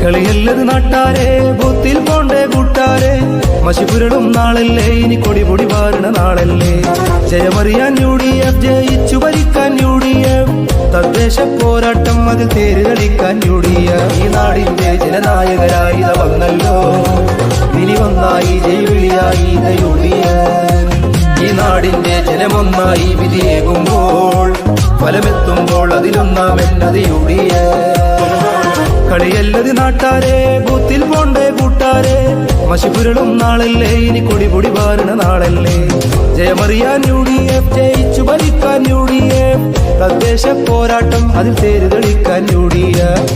കളിയല്ലത് നാട്ടാരെ, ബൂത്തിൽ പോണ്ടേ കൂട്ടാരെ, മഷിപുരളും നാളല്ലേ, ഇനി കൊടിപൊടി വാരണ നാളല്ലേ. ജയമറിയാൻ UDF, ജയിച്ചു ഭരിക്കാൻ UDF, തദ്ദേശ പോരാട്ടം അതിൽ തേര് കളിക്കാൻ UDF. ഈ നാടിന്റെ ജനനായകരായി വന്നല്ലോ, ഇനി ഒന്നായി ജൈവിളിയായി UDF. ഈ നാടിന്റെ ജനമൊന്നായി വിധിയേകുമ്പോൾ, ഫലമെത്തുമ്പോൾ അതിലൊന്നാമെന്നത് UDF. കളിയല്ലത് നാട്ടാരെ, ബൂത്തിൽ പോണ്ടേ കൂട്ടാരെ, മഷിപുരളും നാളല്ലേ, ഇനി കൊടിപൊടി വാരണ നാളല്ലേ. ജയമറിയാൻ UDF, ജയിച്ചു ഭരിക്കാൻ UDF, തദ്ദേശ പോരാട്ടം അതിൽ തേര് കളിക്കാൻ UDF.